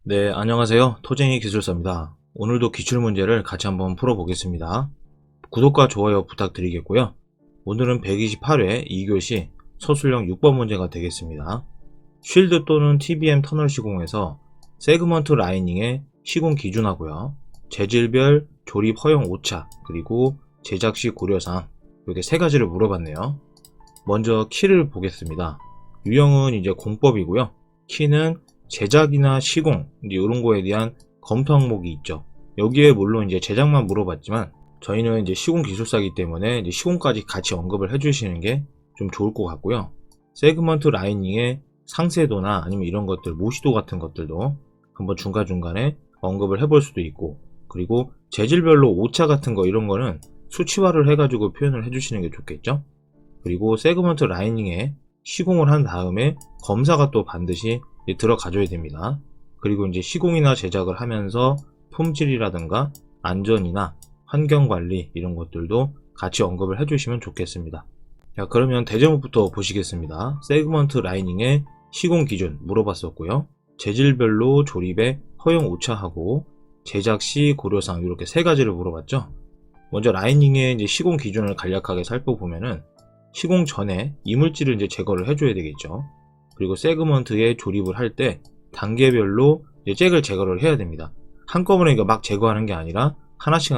네, 안녕하세요. 토쟁이 기술사입니다. 오늘도 기출문제를 같이 한번 풀어보겠습니다. 구독과 좋아요 부탁드리겠고요. 오늘은 128회 2교시 서술형 6번 문제가 되겠습니다. 쉴드 또는 TBM 터널 시공에서 세그먼트 라이닝의 시공 기준하고요. 재질별 조립 허용 오차, 그리고 제작 시 고려사항, 이렇게 세 가지를 물어봤네요. 먼저 키를 보겠습니다. 유형은 이제 공법이고요. 키는 제작이나 시공, 이런 거에 대한 검토 항목이 있죠. 여기에 물론 이제 제작만 물어봤지만 저희는 이제 시공 기술사이기 때문에 이제 시공까지 같이 언급을 해주시는 게 좀 좋을 것 같고요. 세그먼트 라이닝의 상세도나 아니면 이런 것들, 모시도 같은 것들도 한번 중간중간에 언급을 해볼 수도 있고, 그리고 재질별로 오차 같은 거 이런 거는 수치화를 해가지고 표현을 해주시는 게 좋겠죠. 그리고 세그먼트 라이닝에 시공을 한 다음에 검사가 또 반드시 들어가줘야 됩니다. 그리고 이제 시공이나 제작을 하면서 품질이라든가 안전이나 환경관리 이런 것들도 같이 언급을 해주시면 좋겠습니다. 자, 그러면 대제목부터 보시겠습니다. 세그먼트 라이닝의 시공 기준 물어봤었고요. 재질별로 조립에 허용 오차하고 제작 시 고려사항 이렇게 세 가지를 물어봤죠. 먼저 라이닝의 이제 시공 기준을 간략하게 살펴보면은 시공 전에 이물질을 이제 제거를 해줘야 되겠죠. 그리고 세그먼트에 조립을 할 때 단계별로 이제 잭을 제거를 해야 됩니다. 한꺼번에 막 제거하는 게 아니라 하나씩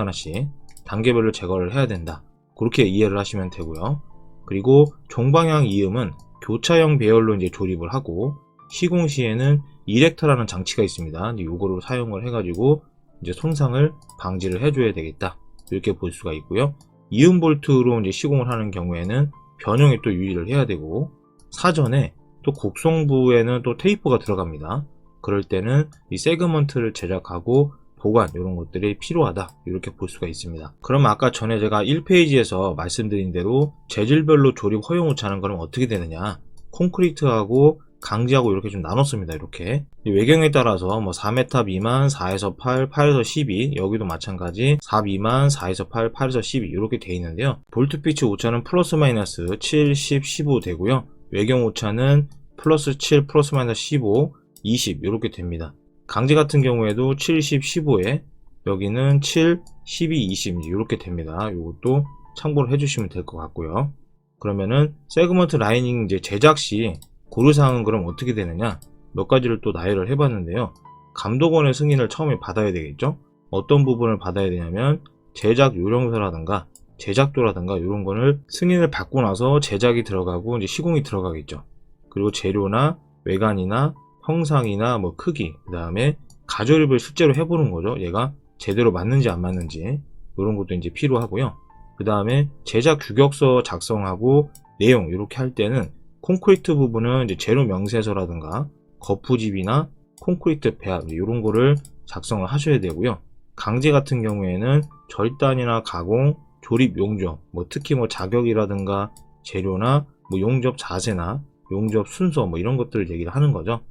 단계별로 제거를 해야 된다. 그렇게 이해를 하시면 되고요. 그리고 종방향 이음은 교차형 배열로 이제 조립을 하고, 시공 시에는 이렉터라는 장치가 있습니다. 이거를 사용을 해가지고 이제 손상을 방지를 해줘야 되겠다. 이렇게 볼 수가 있고요. 이음 볼트로 이제 시공을 하는 경우에는 변형에 또 유의를 해야 되고, 사전에 또 곡송부에는 또 테이프가 들어갑니다. 그럴 때는 이 세그먼트를 제작하고 보관 이런 것들이 필요하다, 이렇게 볼 수가 있습니다. 그럼 아까 전에 제가 1페이지에서 말씀드린 대로 재질별로 조립 허용 오차는 그럼 어떻게 되느냐, 콘크리트하고 강지하고 이렇게 좀 나눴습니다. 이렇게 외경에 따라서 뭐 4m 미만 4에서 8, 8에서 12, 여기도 마찬가지 4 미만 4에서 8, 8에서 12 이렇게 되어 있는데요. 볼트 피치 오차는 플러스 마이너스 7, 10, 15 되고요. 외경 오차는 플러스 7, 플러스 마이너스 15, 20 이렇게 됩니다. 강지 같은 경우에도 7, 10, 15에 여기는 7, 12, 20 이렇게 됩니다. 이것도 참고를 해주시면 될 것 같고요. 그러면은 세그먼트 라이닝 이제 제작 시 고려사항은 그럼 어떻게 되느냐, 몇 가지를 또 나열을 해봤는데요. 감독원의 승인을 처음에 받아야 되겠죠. 어떤 부분을 받아야 되냐면 제작 요령서라든가 제작도라든가 이런 거를 승인을 받고 나서 제작이 들어가고 이제 시공이 들어가겠죠. 그리고 재료나 외관이나 형상이나 뭐 크기, 그 다음에 가조립을 실제로 해보는 거죠. 얘가 제대로 맞는지 안 맞는지 이런 것도 이제 필요하고요. 그 다음에 제작 규격서 작성하고 내용 이렇게 할 때는 콘크리트 부분은 이제 재료 명세서라든가 거푸집이나 콘크리트 배합 이런 거를 작성을 하셔야 되고요. 강제 같은 경우에는 절단이나 가공, 조립 용접, 뭐 특히 뭐 자격이라든가 재료나 뭐 용접 자세나 용접 순서 뭐 이런 것들을 얘기를 하는 거죠.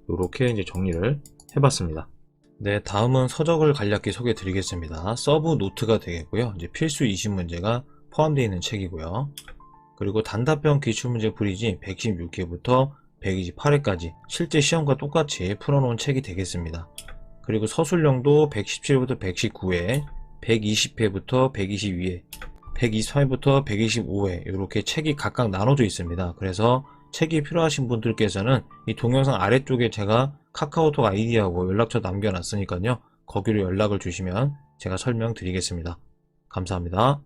이렇게 이제 정리를 해봤습니다. 네, 다음은 서적을 간략히 소개해 드리겠습니다. 서브 노트가 되겠고요. 이제 필수 20문제가 포함되어 있는 책이고요. 그리고 단답형 기출문제 브리지 116회부터 128회까지 실제 시험과 똑같이 풀어놓은 책이 되겠습니다. 그리고 서술형도 117회부터 119회, 120회부터 122회, 124회부터 125회 이렇게 책이 각각 나눠져 있습니다. 그래서 책이 필요하신 분들께서는 이 동영상 아래쪽에 제가 카카오톡 아이디하고 연락처 남겨놨으니까요. 거기로 연락을 주시면 제가 설명드리겠습니다. 감사합니다.